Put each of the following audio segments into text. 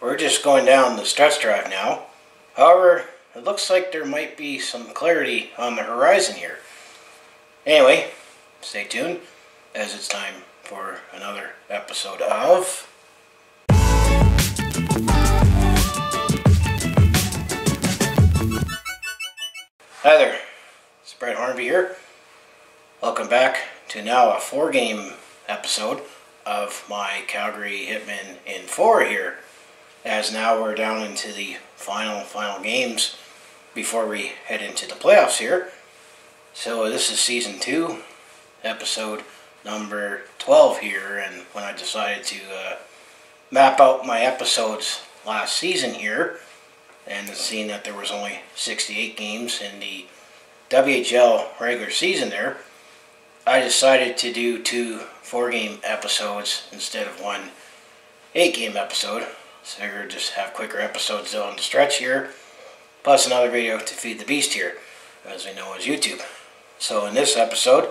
We're just going down the stretch drive now. However, it looks like there might be some clarity on the horizon here. Anyway, stay tuned as it's time for another episode of... Hi there, it's Brett Hornby here. Welcome back to now a 4-game episode of my Calgary Hitmen in 4 here. As now we're down into the final games before we head into the playoffs here. So this is season 2, episode number 12 here, and when I decided to map out my episodes last season here, and seeing that there was only 68 games in the WHL regular season there, I decided to do 2 4-game episodes instead of 1 8-game episode. So I figured just have quicker episodes on the stretch here, plus another video to feed the beast here, as we know as YouTube. So in this episode,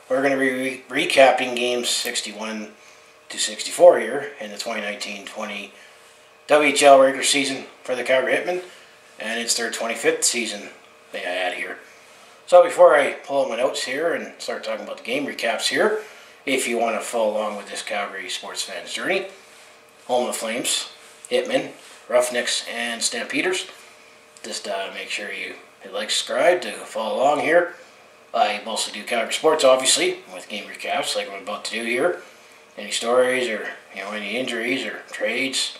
we're going to be recapping games 61 to 64 here in the 2019-20 WHL regular season for the Calgary Hitmen, and it's their 25th season they had here. So before I pull out my notes here and start talking about the game recaps here, if you want to follow along with this Calgary sports fan's journey, home of the Flames, Hitmen, Roughnecks, and Stampeders, just make sure you hit like, subscribe to follow along here. I mostly do Calgary sports, obviously, with game recaps like I'm about to do here. Any stories or any injuries or trades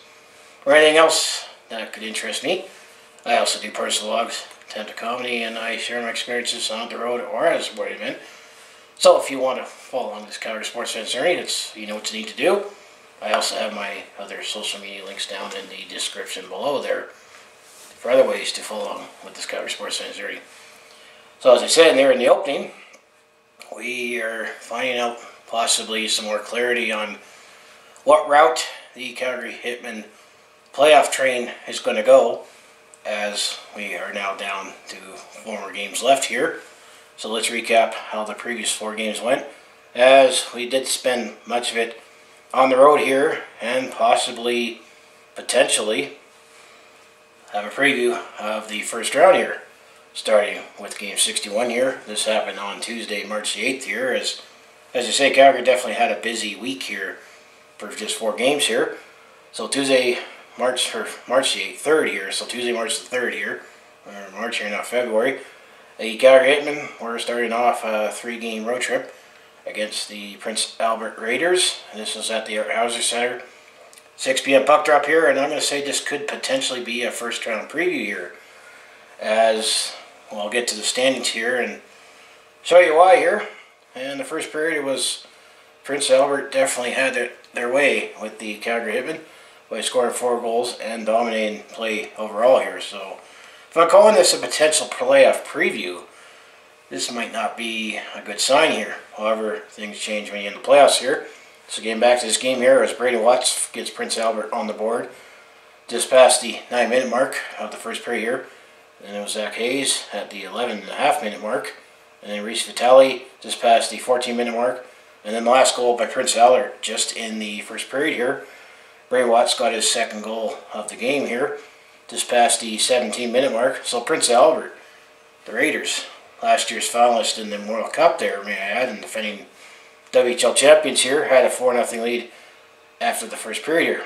or anything else that could interest me. I also do personal vlogs, attempt a comedy, and I share my experiences on the road or at a sporting event. So if you want to follow along this Calgary sports fan journey, you know what you need to do. I also have my other social media links down in the description below there for other ways to follow along with this Calgary sports fan journey. So as I said there in the opening, we are finding out possibly some more clarity on what route the Calgary Hitmen playoff train is going to go, as we are now down to 4 more games left here. So let's recap how the previous 4 games went, as we did spend much of it on the road here, and potentially have a preview of the first round here, starting with game 61 here. This happened on Tuesday, March the 8th here, as I say, Calgary definitely had a busy week here for just 4 games here. So Tuesday, March the 8th, 3rd here, so Tuesday, March the 3rd here, or March here, not February. The Calgary Hitmen were starting off a 3-game road trip against the Prince Albert Raiders. And this was at the Hauser Center. 6 p.m. puck drop here, and I'm going to say this could potentially be a first round preview here. As well, I'll get to the standings here and show you why here. And the first period was Prince Albert definitely had their way with the Calgary Hitmen by scoring 4 goals and dominating play overall here. So if I'm calling this a potential playoff preview, this might not be a good sign here. However, things change when you get in the playoffs here. So getting back to this game here, as Brady Watts gets Prince Albert on the board just past the 9-minute mark of the first period here. And it was Zach Hayes at the 11.5-minute mark. And then Reese Vitale just past the 14-minute mark. And then the last goal by Prince Albert just in the first period here. Brady Watts got his 2nd goal of the game here, just past the 17-minute mark. So Prince Albert, the Raiders, last year's finalist in the World Cup there, may I add, and defending WHL champions here, had a 4-0 lead after the first period here.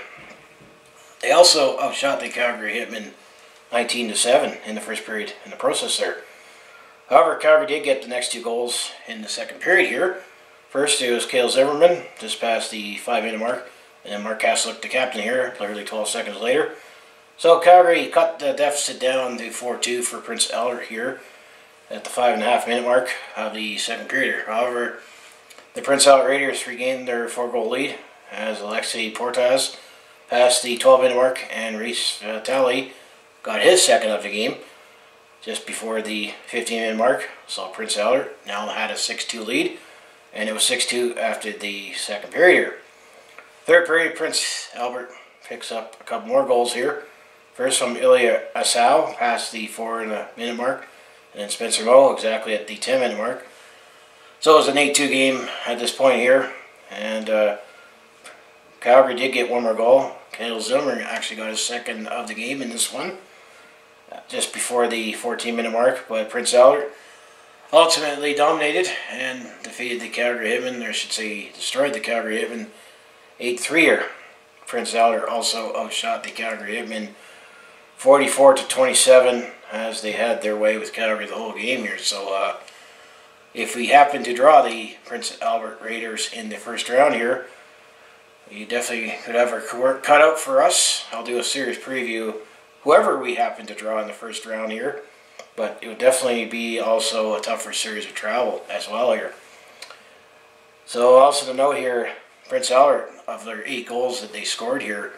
They also outshot the Calgary Hitmen 19-7 in the first period in the process there. However, Calgary did get the next 2 goals in the second period here. First, it was Cale Zimmerman, just past the 5-minute mark, and then Mark Kaslick, the captain here, literally 12 seconds later. So Calgary cut the deficit down to 4-2 for Prince Albert here at the 5.5-minute mark of the second period. However, the Prince Albert Raiders regained their 4-goal lead as Alexei Portas passed the 12-minute mark, and Reese Vitale got his 2nd of the game just before the 15-minute mark. So Prince Albert now had a 6-2 lead, and it was 6-2 after the second period here. Third period, Prince Albert picks up a couple more goals here. First from Ilya Asau past the 4-minute mark, and then Spencer Moe exactly at the 10-minute mark. So it was an 8-2 game at this point here, and Calgary did get 1 more goal Cale Zimmerman actually got his second of the game in this one, just before the 14-minute mark, but Prince Albert ultimately dominated and defeated the Calgary Hitmen, or I should say destroyed the Calgary Hitmen 8-3. Prince Albert also outshot the Calgary Hitmen 44-27 as they had their way with Calgary the whole game here. So if we happen to draw the Prince Albert Raiders in the first round here, you definitely could have our work cut out for us. I'll do a series preview whoever we happen to draw in the first round here. But it would definitely be also a tougher series of travel as well here. So also to note here, Prince Albert, of their 8 goals that they scored here,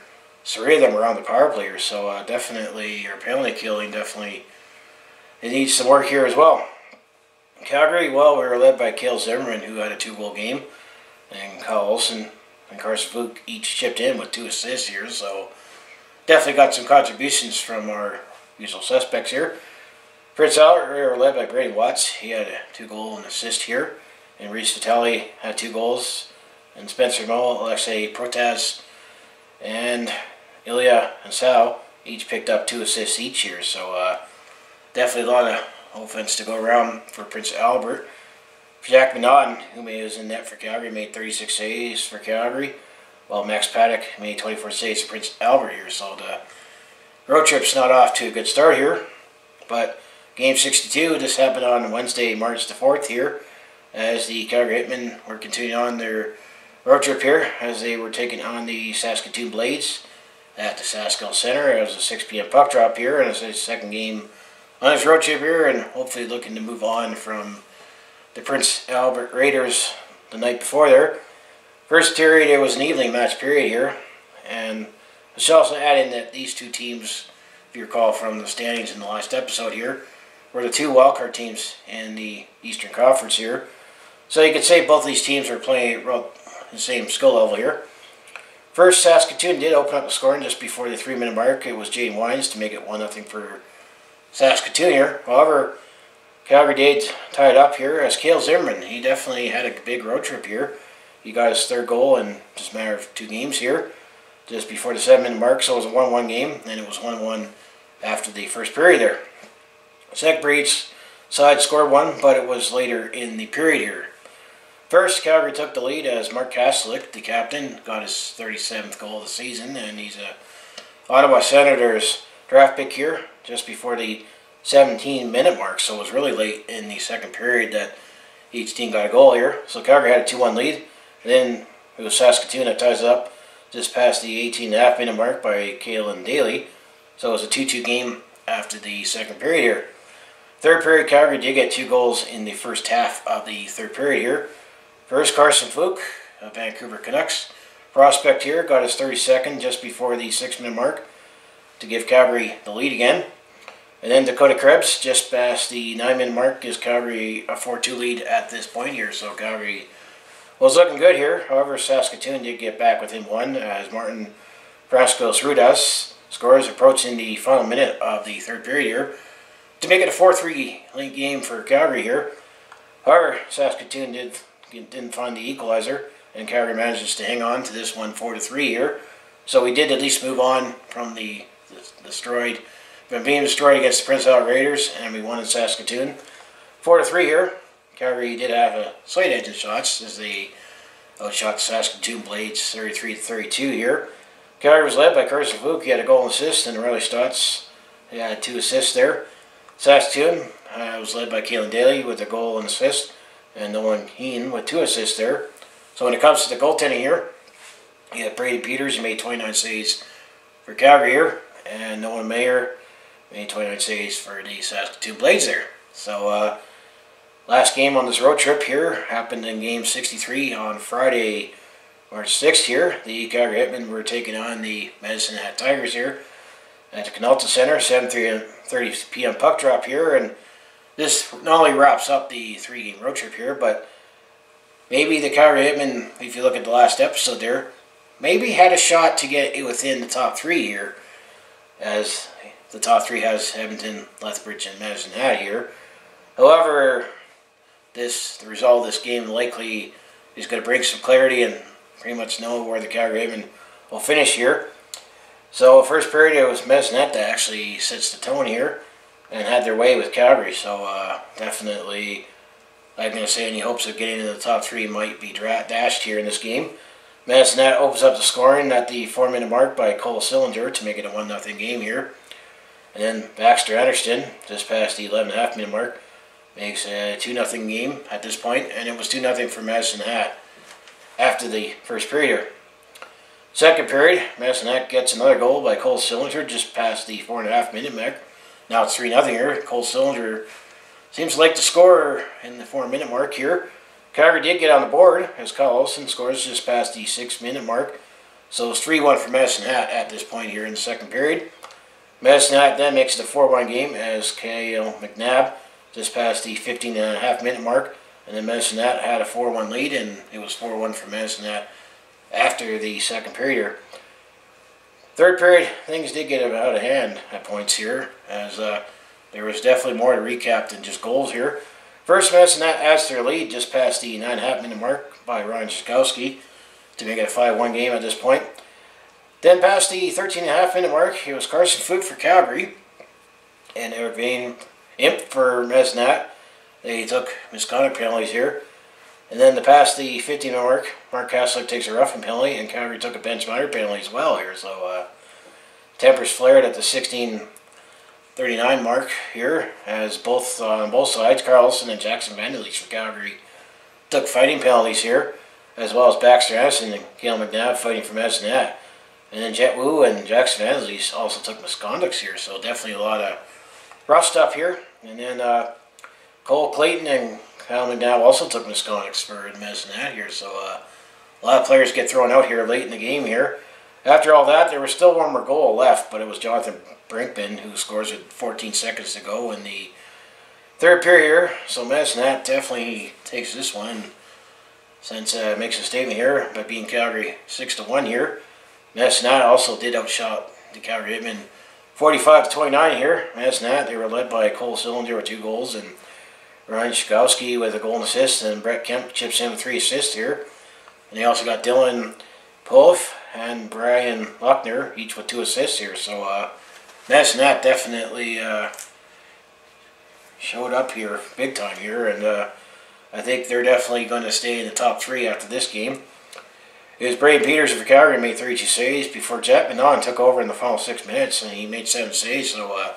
3 of them were on the power play here. So definitely, your penalty killing definitely, it needs some work here as well. Calgary, well, we were led by Cale Zimmerman, who had a 2-goal game, and Kyle Olsen and Carson Fluke each chipped in with 2 assists here. So definitely got some contributions from our usual suspects here. Prince Albert, we were led by Brady Watts. He had a 2-goal and assist here. And Reese Vitale had 2 goals. And Spencer Moe, Alexei Protaz, and Ilya and Sal each picked up 2 assists each here. So definitely a lot of offense to go around for Prince Albert. Jack Minot, who was in net for Calgary, made 36 saves for Calgary, while Max Paddock made 24 saves for Prince Albert here. So the road trip's not off to a good start here. But Game 62, this happened on Wednesday, March the 4th here, as the Calgary Hitmen were continuing on their road trip here, as they were taking on the Saskatoon Blades at the Saskatoon Center. It was a 6 p.m. puck drop here, and it's his second game on his road trip here, and hopefully looking to move on from the Prince Albert Raiders the night before there. First period, it was an evening match period here, and I should also add in that these 2 teams, if you recall from the standings in the last episode here, were the 2 wildcard teams in the Eastern Conference here. So you could say both of these teams are playing the same skill level here. First, Saskatoon did open up the scoring just before the 3-minute mark. It was Jaden Wines to make it 1-0 for Saskatoon here. However, Calgary did tie it up here as Cale Zimmerman. He definitely had a big road trip here. He got his 3rd goal in just a matter of 2 games here, just before the 7-minute mark. So it was a 1-1 game, and it was 1-1 after the first period there. Second period's side scored 1, but it was later in the period here. First, Calgary took the lead as Mark Kastelic, the captain, got his 37th goal of the season, and he's a Ottawa Senators draft pick here, just before the 17-minute mark. So it was really late in the second period that each team got a goal here. So Calgary had a 2-1 lead. And then it was Saskatoon that ties it up just past the 18.5-minute mark by Kalen Daly. So it was a 2-2 game after the second period here. Third period, Calgary did get 2 goals in the first half of the third period here. First, Carson Fluke, a Vancouver Canucks prospect here, got his 32nd just before the 6-minute mark to give Calgary the lead again. And then Dakota Krebs, just past the 9-minute mark, gives Calgary a 4-2 lead at this point here. So Calgary was looking good here. However, Saskatoon did get back within 1 as Martin Francois Rudas scores approaching the final minute of the third period here to make it a 4-3 late game for Calgary here. However, Saskatoon didn't find the equalizer, and Calgary manages to hang on to this one 4-3 here. So we did at least move on from being destroyed against the Prince Albert Raiders, and we won in Saskatoon 4-3 here. Calgary did have a slight edge in shots as they outshot the Saskatoon Blades 33-32 here. Calgary was led by Carson Fluke. He had a goal and assist, and Riley Stotts, he had 2 assists there. Saskatoon was led by Kalen Daly with a goal and assist, and Nolan Heen with 2 assists there. So when it comes to the goaltending here, you have Brady Peters, who made 29 saves for Calgary here, and Nolan Mayer made 29 saves for the Saskatoon Blades there. So last game on this road trip here happened in Game 63 on Friday, March 6th here. The Calgary Hitmen were taking on the Medicine Hat Tigers here at the Canalta Center, 7:30 p.m. puck drop here. And this not only wraps up the 3-game road trip here, but maybe the Calgary Hitmen, if you look at the last episode there, maybe had a shot to get within the top 3 here, as the top 3 has Edmonton, Lethbridge, and Medicine Hat here. However, the result of this game likely is going to bring some clarity and pretty much know where the Calgary Hitmen will finish here. So first period it was Mesnet that actually sets the tone here and had their way with Calgary. So definitely, I'm going to say any hopes of getting into the top 3 might be dashed here in this game. Mesnet opens up the scoring at the 4-minute mark by Cole Sillinger to make it a 1-0 game here. And then Baxter Anderson, just past the 11.5 minute mark, makes a 2-0 game at this point, and it was 2-0 for Madison Hat after the first period here. Second period, Madison Hat gets another goal by Cole Sillinger just past the 4.5 minute mark. Now it's 3-0 here. Cole Sillinger seems like the scorer in the 4-minute mark here. Calgary did get on the board as Kyle Olsen scores just past the 6-minute mark. So it's 3-1 for Madison Hat at this point here in the second period. Madison Hat then makes it a 4-1 game as Kyle McNabb just past the 15.5 minute mark. And then Madison Hat had a 4-1 lead, and it was 4-1 for Madison Hat after the second period here. Third period, things did get out of hand at points here, as there was definitely more to recap than just goals here. First, Madison Hat adds their lead just past the 9.5 minute mark by Ryan Shkowski to make it a 5-1 game at this point. Then past the 13.5 minute mark, it was Carson Foote for Calgary, and they were being imped for Madison Hat. They took misconduct penalties here. And then past the 15 minute mark, Mark Kaslick takes a roughing penalty, and Calgary took a bench minor penalty as well here. So tempers flared at the 16:39 mark here, as both on both sides, Carlson and Jackson Vanderleest for Calgary took fighting penalties here, as well as Baxter Anderson and Gail McNabb fighting for Madison Hat. And then Jet Wu and Jackson Vanderleest also took misconducts here, so definitely a lot of rough stuff here. And then Cole Clayton and Kyle McNabb also took misconducts for Madison Hat here, so a lot of players get thrown out here late in the game here. After all that, there was still one more goal left, but it was Jonathan Brinkman who scores with 14 seconds to go in the third period here. So Madison Hat definitely takes this one, since makes a statement here by beating Calgary 6-1 here. Madison Hat also did outshot the Calgary Hitmen 45-29 here. Madison Hat, they were led by Cole Sillinger with 2 goals, and Ryan Shkowski with a goal and assist, and Brett Kemp chips in with 3 assists here. And they also got Dylan Poloff and Brian Luckner, each with 2 assists here. So Madison Hat definitely showed up here big time here, and I think they're definitely going to stay in the top 3 after this game. It was Braden Peters for Calgary made 32 saves before Jack Manon took over in the final 6 minutes, and he made 7 saves. So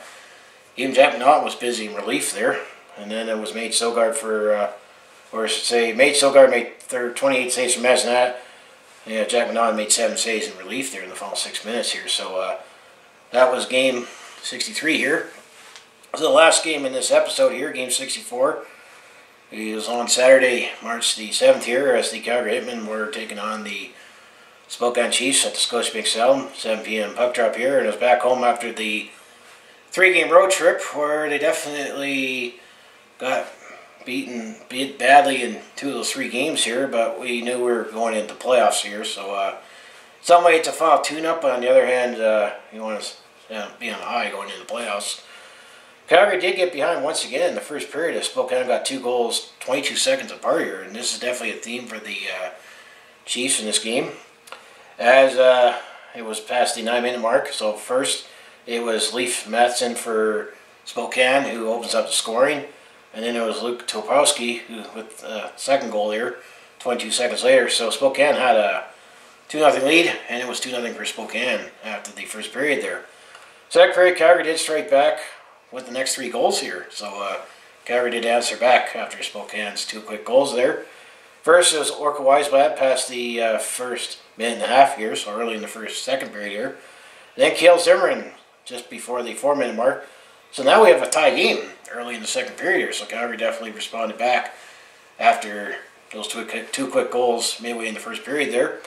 even Jack Manon was busy in relief there. And then it was Made Sogard for, or I should say, Made Sogard made 28 saves for Madison Hat. Yeah, Jack Manon made 7 saves in relief there in the final 6 minutes here. So that was game 63 here. So the last game in this episode here, game 64. It was on Saturday, March the 7th here, as the Calgary Hitmen were taking on the Spokane Chiefs at the Scotiabank Saddle. 7 p.m. puck drop here, and it was back home after the 3-game road trip where they definitely got beat badly in 2 of those 3 games here, but we knew we were going into playoffs here, so some way it's a final tune-up, but on the other hand, you want to be on the high going into the playoffs. Calgary did get behind once again in the first period as Spokane got 2 goals 22 seconds apart here, and this is definitely a theme for the Chiefs in this game, as it was past the 9-minute mark. So first it was Leif Matson for Spokane who opens up the scoring, and then it was Luke Topowski who with the second goal here 22 seconds later. So Spokane had a 2-0 lead, and it was 2-0 for Spokane after the first period there. Second period, Calgary did strike back with the next 3 goals here. So Calgary did answer back after Spokane's 2 quick goals there. First, it was Orca Weisblad past the first minute and a half here, so early in the second period here. And then Cale Zimmerman just before the 4-minute mark. So now we have a tie game early in the second period here. So Calgary definitely responded back after those 2 quick goals midway in the first period there.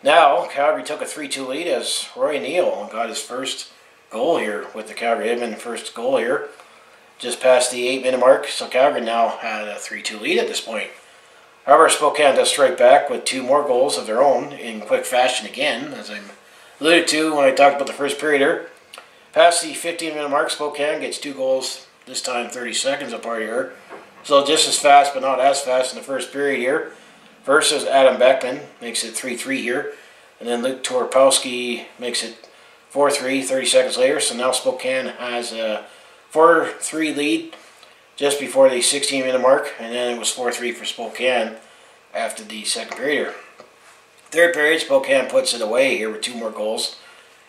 Now, Calgary took a 3-2 lead as Roy Neal got his first goal here with the Calgary Hitmen first goal here just past the 8-minute mark. So Calgary now had a 3-2 lead at this point. However, Spokane does strike back with 2 more goals of their own in quick fashion again, as I alluded to when I talked about the first period here. Past the 15-minute mark, Spokane gets 2 goals, this time 30 seconds apart here. So just as fast, but not as fast in the first period here. First is Adam Beckman, makes it 3-3 here. And then Luke Toropowski makes it 4-3, 30 seconds later. So now Spokane has a 4-3 lead just before the 16-minute mark, and then it was 4-3 for Spokane after the second period. Third period, Spokane puts it away here with 2 more goals.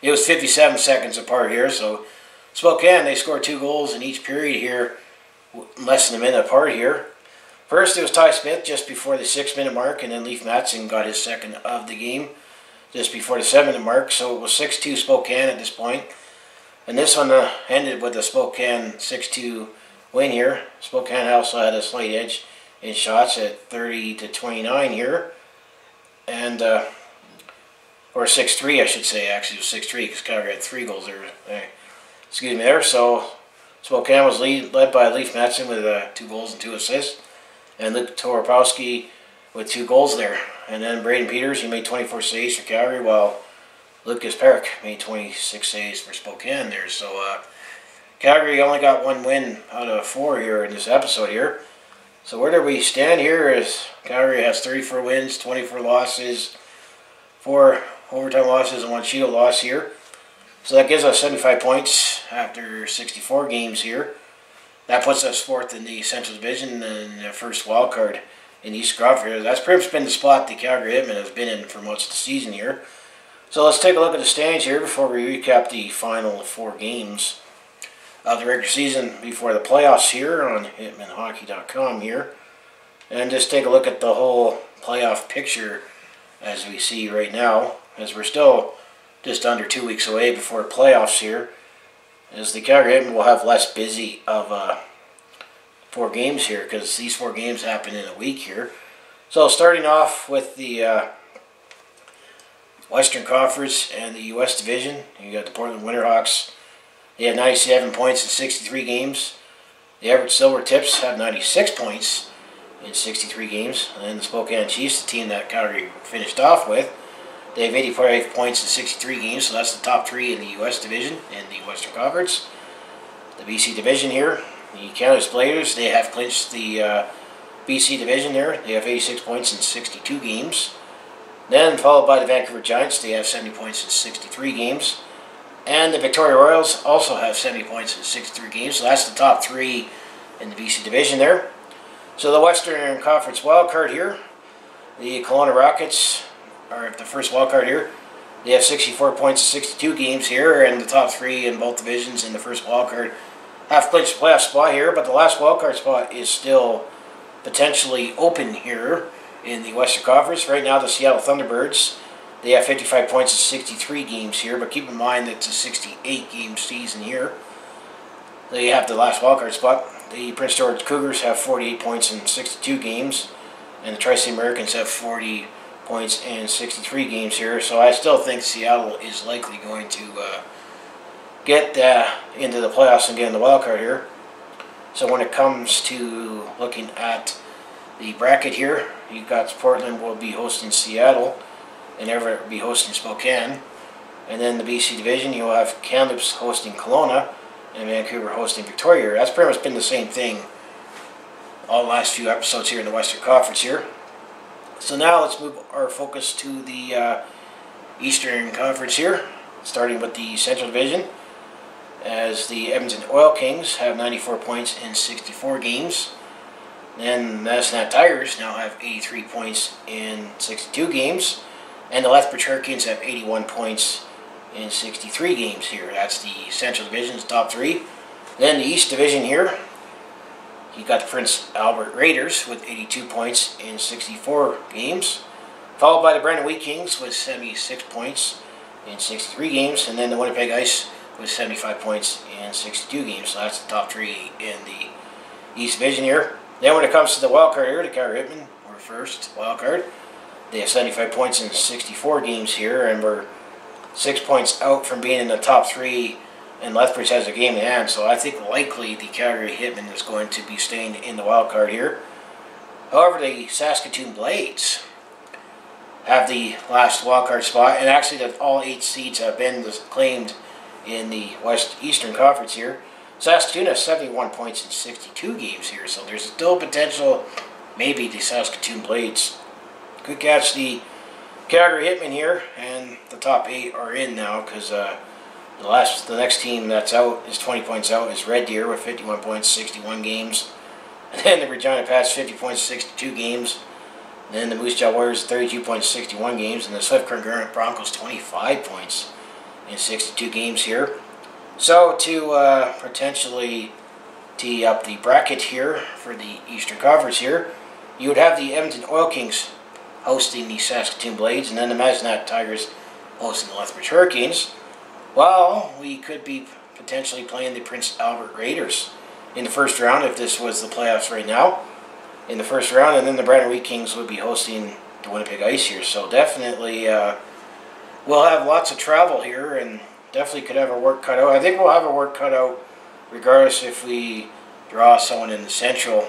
It was 57 seconds apart here, so Spokane, they scored 2 goals in each period here, less than a minute apart here. First, it was Ty Smith just before the 6-minute mark, and then Leif Matson got his second of the game just before the 7-minute mark. So it was 6-2 Spokane at this point. And this one ended with a Spokane 6-2 win here. Spokane also had a slight edge in shots at 30-29 here. And, or 6-3 I should say, actually it was 6-3 because Calgary had 3 goals there. Excuse me there. So Spokane was led by Leif Matson with 2 goals and 2 assists. And Luke Toropowski with 2 goals there. And then Braden Peters, he made 24 saves for Calgary, while Lucas Perrick made 26 saves for Spokane there. So Calgary only got 1 win out of 4 here in this episode here. So where do we stand here is Calgary has 34 wins, 24 losses, 4 overtime losses, and 1 shootout loss here. So that gives us 75 points after 64 games here. That puts us 4th in the Central Division and the first wild card in East Crawford. That's pretty much been the spot the Calgary Hitmen has been in for most of the season here. So let's take a look at the standings here before we recap the final 4 games of the regular season before the playoffs here on hitmanhockey.com here. And just take a look at the whole playoff picture as we see right now, as we're still just under 2 weeks away before playoffs here. As the Calgary Hitmen will have less busy of 4 games here, because these 4 games happen in a week here. So starting off with the Western Conference and the U.S. Division, you got the Portland Winterhawks. They had 97 points in 63 games. The Everett Silver Tips have 96 points in 63 games. And then the Spokane Chiefs, the team that Calgary finished off with, they have 85 points in 63 games, so that's the top 3 in the U.S. Division in the Western Conference. The BC Division here, the Kamloops Bladers, they have clinched the BC Division there. They have 86 points in 62 games. Then followed by the Vancouver Giants, they have 70 points in 63 games. And the Victoria Royals also have 70 points in 63 games, so that's the top 3 in the BC Division there. So the Western Conference wildcard here, the Kelowna Rockets are the first wildcard here. They have 64 points in 62 games here, and the top 3 in both divisions in the first wildcard have clinched the playoff spot here, but the last wildcard spot is still potentially open here in the Western Conference. Right now, the Seattle Thunderbirds, they have 55 points in 63 games here, but keep in mind that it's a 68-game season here. They have the last wildcard spot. The Prince George Cougars have 48 points in 62 games, and the Tri-State Americans have 40 points in 63 games here. So I still think Seattle is likely going to get into the playoffs and get in the wild card here. So when it comes to looking at the bracket here, you've got Portland will be hosting Seattle, and Everett will be hosting Spokane. And then the BC Division, you'll have Kamloops hosting Kelowna, and Vancouver hosting Victoria. That's pretty much been the same thing all the last few episodes here in the Western Conference here. So now let's move our focus to the Eastern Conference here, starting with the Central Division, as the Edmonton Oil Kings have 94 points in 64 games. Then Medicine Hat Tigers now have 83 points in 62 games, and the Lethbridge Hurricanes have 81 points in 63 games here. That's the Central Division's top 3. Then the East Division here, you got the Prince Albert Raiders with 82 points in 64 games, followed by the Brandon Wheat Kings with 76 points in 63 games, and then the Winnipeg Ice with 75 points in 62 games. So that's the top 3 in the East Division here. Then when it comes to the wild card here, the Calgary Hitmen were first wild card. They have 75 points in 64 games here, and we're 6 points out from being in the top 3. And Lethbridge has a game in hand, so I think likely the Calgary Hitmen is going to be staying in the wild card here. However, the Saskatoon Blades have the last wild card spot, and actually that all 8 seeds have been claimed in the Eastern Conference here. Saskatoon has 71 points in 62 games here, so there's still potential maybe the Saskatoon Blades could catch the Calgary Hitmen here, and the top 8 are in now because The next team that's out is 20 points out is Red Deer with 51 points, 61 games. And then the Regina Pats 50 points, 62 games. And then the Moose Jaw Warriors 32 points, 61 games, and the Swift Current Broncos 25 points in 62 games here. So to potentially tee up the bracket here for the Eastern Conference here, you would have the Edmonton Oil Kings hosting the Saskatoon Blades, and then the Mazenat Tigers hosting the Lethbridge Hurricanes. Well, we could be potentially playing the Prince Albert Raiders in the first round if this was the playoffs right now. In the first round, and then the Brandon Wheat Kings would be hosting the Winnipeg Ice here. So definitely we'll have lots of travel here, and definitely could have our work cut out. I think we'll have our work cut out regardless if we draw someone in the Central,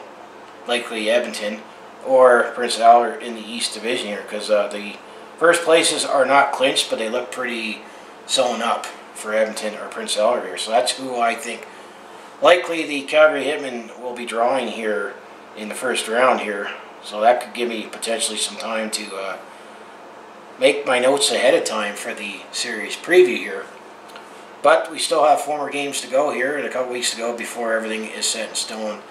likely Edmonton, or Prince Albert in the East Division here, because the first places are not clinched, but they look pretty sewn up for Edmonton or Prince Albert here. So that's who I think likely the Calgary Hitmen will be drawing here in the first round here. So that could give me potentially some time to make my notes ahead of time for the series preview here. But we still have 4 more games to go here and a couple weeks to go before everything is set in stone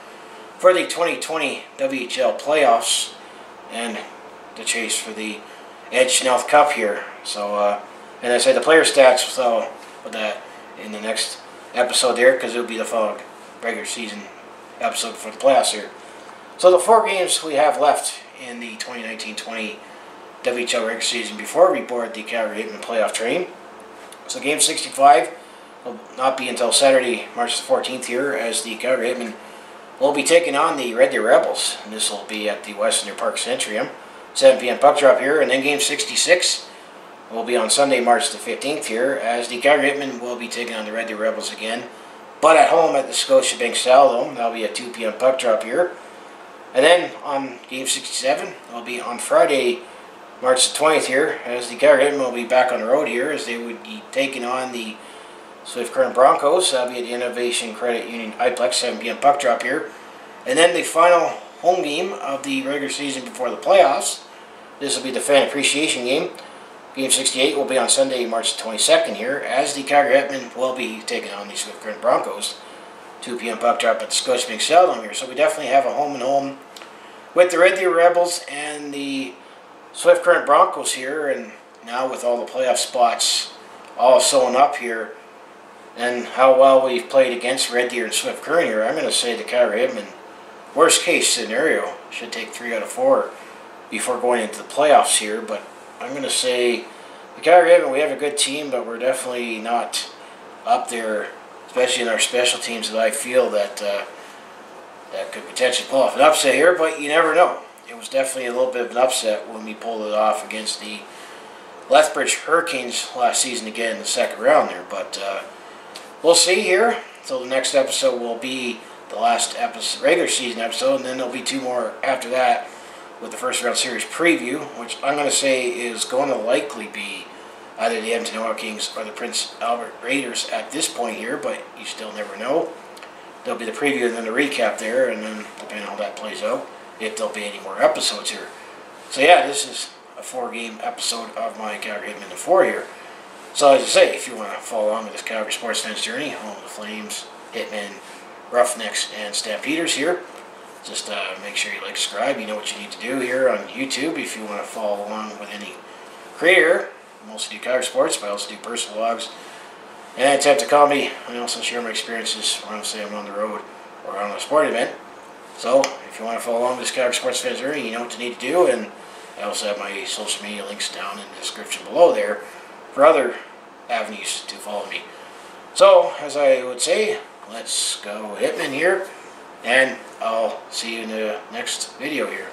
for the 2020 WHL Playoffs and the chase for the Ed Schnelth Cup here. So, and I say the player stats, so with that in the next episode there, because it'll be the following regular season episode for the playoffs here. So the 4 games we have left in the 2019-20 WHL regular season before we board the Calgary Hitmen playoff train. So game 65 will not be until Saturday, March the 14th here, as the Calgary Hitmen will be taking on the Red Deer Rebels. And this will be at the Western Park Centrium. 7 p.m. puck drop here. And then game 66 will be on Sunday, March the 15th here, as the Calgary Hitmen will be taking on the Red Deer Rebels again, but at home at the Scotiabank Saddledome. That'll be at 2 p.m. puck drop here. And then on game 67, it will be on Friday, March the 20th here, as the Calgary Hitmen will be back on the road here, as they would be taking on the Swift Current Broncos. That'll be at the Innovation Credit Union Iplex, 7 p.m. puck drop here. And then the final home game of the regular season before the playoffs. This will be the fan appreciation game. Game 68 will be on Sunday, March 22nd here, as the Calgary Hitmen will be taking on the Swift Current Broncos. 2 p.m. puck drop at the Scotiabank Saddledome here. So we definitely have a home and home with the Red Deer Rebels and the Swift Current Broncos here. And now with all the playoff spots all sewn up here, and how well we've played against Red Deer and Swift Current here, I'm going to say the Calgary Hitmen, worst case scenario, should take 3 out of 4 before going into the playoffs here. But I'm going to say the Calgary Hitmen, we have a good team, but we're definitely not up there, especially in our special teams, that I feel that that could potentially pull off an upset here, but you never know. It was definitely a little bit of an upset when we pulled it off against the Lethbridge Hurricanes last season again in the second round there. But we'll see here. So the next episode will be the last episode, regular season episode, and then there'll be 2 more after that with the first round series preview, which I'm going to say is going to likely be either the Edmonton Oil Kings or the Prince Albert Raiders at this point here, but you still never know. There'll be the preview and then the recap there, and then depending on how that plays out, if there'll be any more episodes here. So yeah, this is a 4-game episode of my Calgary Hitmen to 4 here. So as I say, if you want to follow along with this Calgary sports fans journey, home of the Flames, Hitmen, Roughnecks, and Stampeders here, just make sure you like, subscribe. You know what you need to do here on YouTube if you want to follow along with any creator. I also do Calgary sports, but I also do personal vlogs and attempt to comedy. I also share my experiences when I'm on the road or on a sporting event. So if you want to follow along with this Calgary sports fans journey, you know what you need to do. And I also have my social media links down in the description below there for other avenues to follow me. So, as I would say, let's go Hitmen here, and I'll see you in the next video here.